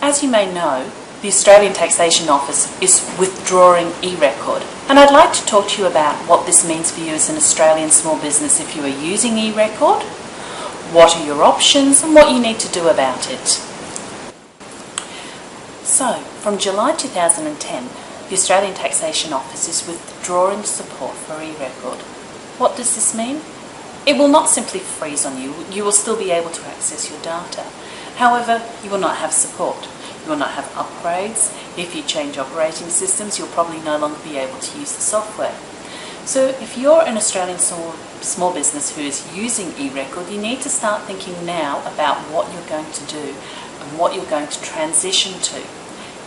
as you may know, the Australian Taxation Office is withdrawing e-record, and I'd like to talk to you about what this means for you as an Australian small business if you are using e-record, what are your options and what you need to do about it. So, from July 2010, the Australian Taxation Office is withdrawing support for e-record. What does this mean? It will not simply freeze on you. You will still be able to access your data. However, you will not have support. You will not have upgrades. If you change operating systems, you'll probably no longer be able to use the software. So if you're an Australian small business who is using e-record, you need to start thinking now about what you're going to do and what you're going to transition to.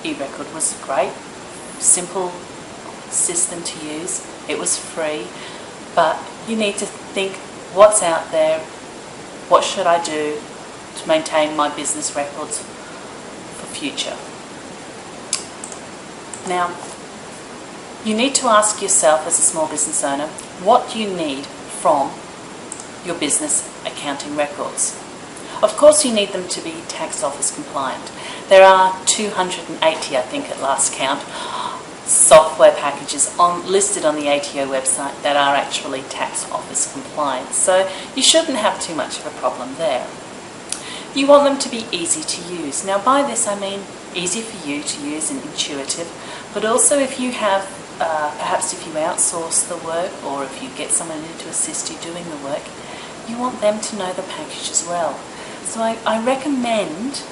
E-record was a great, simple system to use. It was free, but you need to think what's out there, what should I do to maintain my business records for future. Now, you need to ask yourself as a small business owner, what do you need from your business accounting records? Of course you need them to be tax office compliant. There are 280, I think at last count, software packages listed on the ATO website that are actually tax office compliant, so you shouldn't have too much of a problem there. You want them to be easy to use. Now by this I mean easy for you to use and intuitive, but also if you have, perhaps if you outsource the work or if you get someone in to assist you doing the work, you want them to know the package as well. So I recommend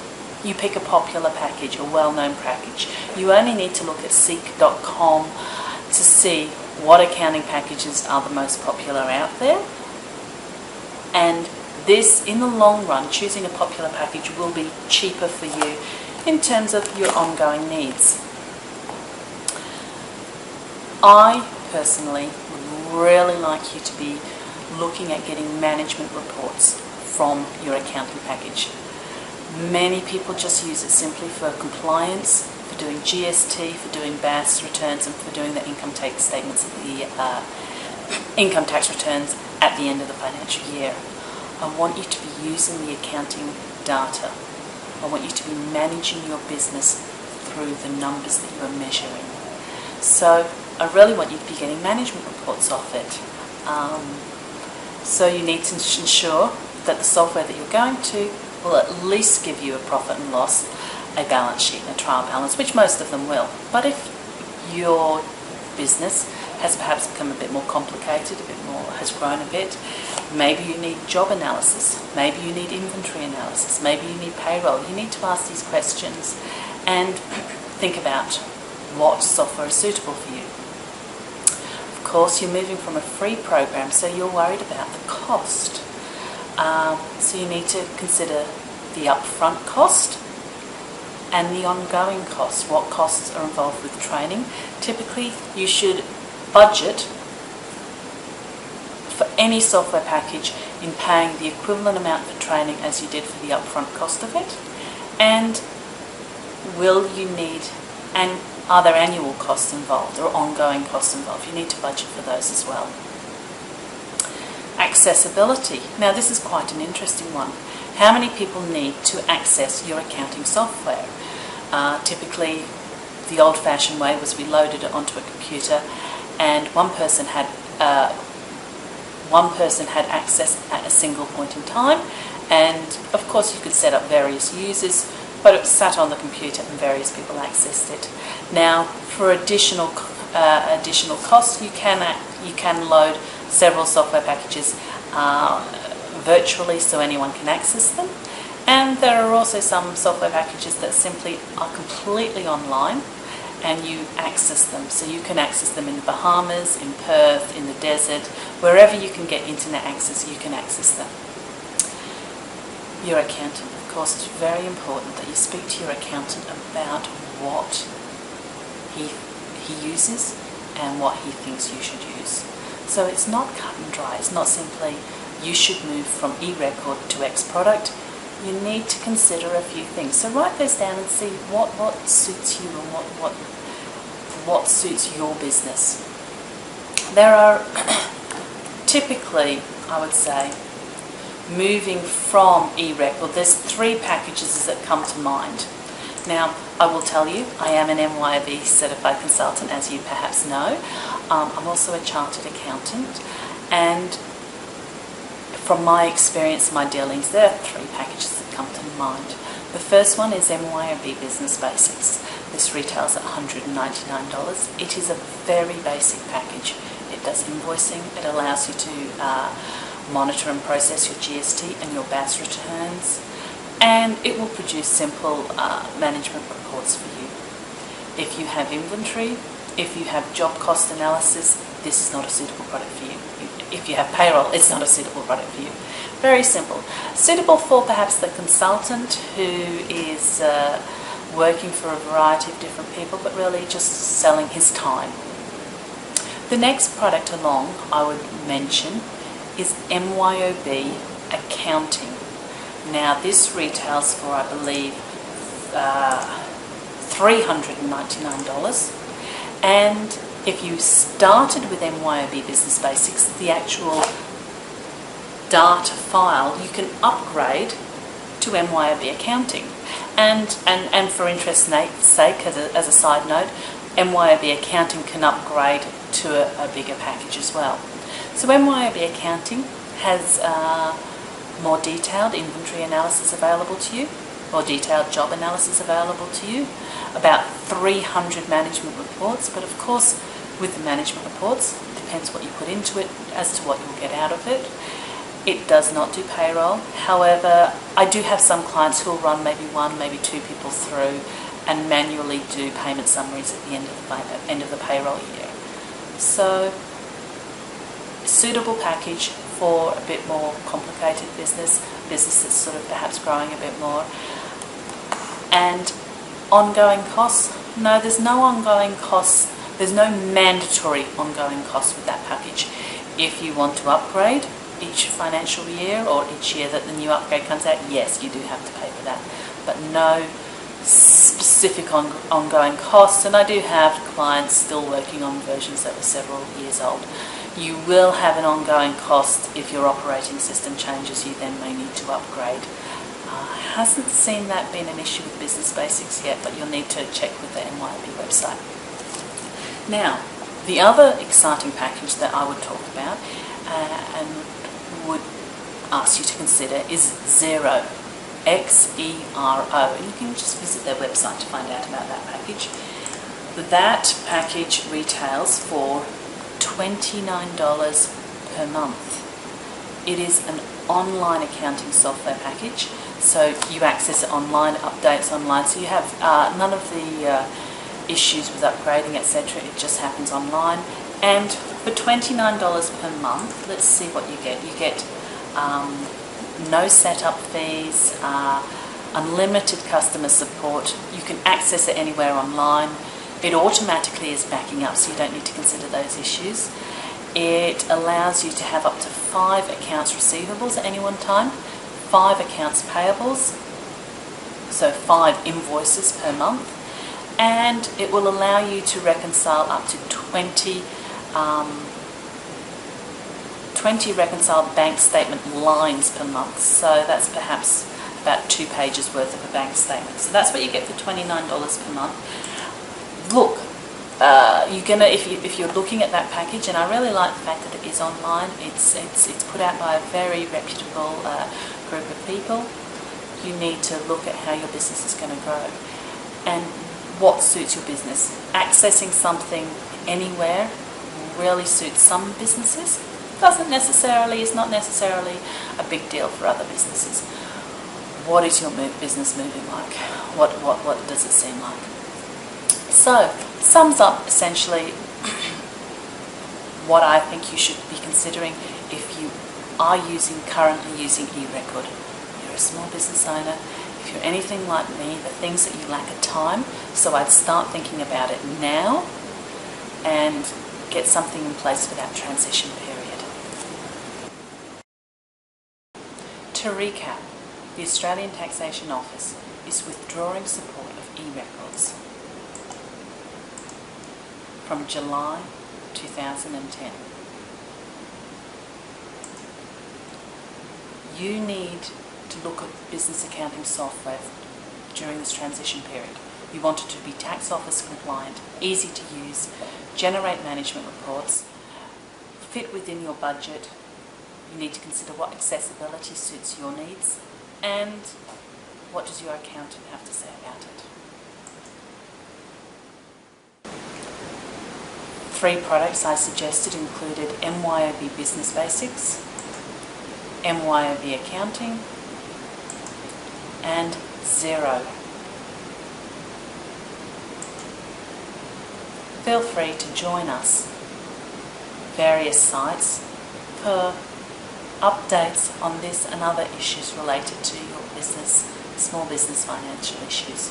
you pick a popular package, a well-known package. You only need to look at seek.com to see what accounting packages are the most popular out there. And this, in the long run, choosing a popular package will be cheaper for you in terms of your ongoing needs. I personally would really like you to be looking at getting management reports from your accounting package. Many people just use it simply for compliance, for doing GST, for doing BAS returns, and for doing the income tax statements of the income tax returns at the end of the financial year. I want you to be using the accounting data. I want you to be managing your business through the numbers that you are measuring. So I really want you to be getting management reports off it. So you need to ensure that the software that you're going to will at least give you a profit and loss, a balance sheet and a trial balance, which most of them will. But if your business has perhaps become a bit more complicated, has grown a bit, maybe you need job analysis, maybe you need inventory analysis, maybe you need payroll, you need to ask these questions and think about what software is suitable for you. Of course, you're moving from a free program, so you're worried about the cost. So you need to consider the upfront cost and the ongoing cost. What costs are involved with training? Typically, you should budget for any software package in paying the equivalent amount for training as you did for the upfront cost of it. And will you need, and are there annual costs involved or ongoing costs involved? You need to budget for those as well. Accessibility. Now this is quite an interesting one. How many people need to access your accounting software? Typically the old-fashioned way was we loaded it onto a computer and one person had access at a single point in time, and of course you could set up various users, but it sat on the computer and various people accessed it. Now for additional cost you can load several software packages virtually so anyone can access them, and there are also some software packages that simply are completely online and you access them. So you can access them in the Bahamas, in Perth, in the desert, wherever you can get internet access, you can access them. Your accountant, of course, it's very important that you speak to your accountant about what he uses and what he thinks you should use. So it's not cut and dry. It's not simply you should move from e-record to X product. You need to consider a few things. So write those down and see what suits you and what suits your business. There are typically, I would say, moving from e-record, there's three packages that come to mind. Now, I will tell you, I am an MYOB Certified Consultant, as you perhaps know. I'm also a Chartered Accountant, and from my experience, my dealings, there are 3 packages that come to mind. The first one is MYOB Business Basics. This retails at $199. It is a very basic package. It does invoicing. It allows you to monitor and process your GST and your BAS returns, and it will produce simple management reports for you. If you have inventory, if you have job cost analysis, this is not a suitable product for you. If you have payroll, it's not a suitable product for you. Very simple. Suitable for perhaps the consultant who is working for a variety of different people, but really just selling his time. The next product along I would mention is MYOB Accounting. Now this retails for, I believe, $399, and if you started with MYOB Business Basics, the actual data file, you can upgrade to MYOB Accounting. And for interest's sake, as a side note, MYOB Accounting can upgrade to a bigger package as well. So MYOB Accounting has more detailed inventory analysis available to you, or detailed job analysis available to you, about 300 management reports, but of course with the management reports, it depends what you put into it as to what you'll get out of it. It does not do payroll. However, I do have some clients who will run maybe 1, maybe 2 people through and manually do payment summaries at the end of the payroll year. So, suitable package for a bit more complicated business that's sort of perhaps growing a bit more. And ongoing costs? No, there's no ongoing costs. There's no mandatory ongoing costs with that package. If you want to upgrade each financial year or each year that the new upgrade comes out, yes, you do have to pay for that. But no specific ongoing costs, and I do have clients still working on versions that were several years old. You will have an ongoing cost if your operating system changes. You then may need to upgrade. Hasn't seen that being an issue with Business Basics yet, but you'll need to check with the MYOB website. Now, the other exciting package that I would talk about and would ask you to consider is XERO, XERO, and you can just visit their website to find out about that package. That package retails for $29 per month. It is an online accounting software package, so you access it online, updates online, so you have none of the issues with upgrading, etc. It just happens online. And for $29 per month, let's see what you get. You get no setup fees, unlimited customer support. You can access it anywhere online. It automatically is backing up, so you don't need to consider those issues. It allows you to have up to 5 accounts receivables at any one time, 5 accounts payables, so 5 invoices per month, and it will allow you to reconcile up to 20 reconciled bank statement lines per month. So that's perhaps about 2 pages worth of a bank statement. So that's what you get for $29 per month. Look, if you're looking at that package, and I really like the fact that it is online. It's put out by a very reputable group of people. You need to look at how your business is going to grow and what suits your business. Accessing something anywhere really suits some businesses. Is not necessarily a big deal for other businesses. What is your business moving like? What does it seem like? So, sums up essentially what I think you should be considering if you are currently using eRecord. You're a small business owner. If you're anything like me, the things that you lack are time, so I'd start thinking about it now and get something in place for that transition period. To recap, the Australian Taxation Office is withdrawing support of eRecords from July 2010. You need to look at business accounting software during this transition period. You want it to be tax office compliant, easy to use, generate management reports, fit within your budget. You need to consider what accessibility suits your needs and what does your accountant have to say about it. 3 products I suggested included MYOB Business Basics, MYOB Accounting and XERO. Feel free to join us various sites for updates on this and other issues related to your business, small business financial issues.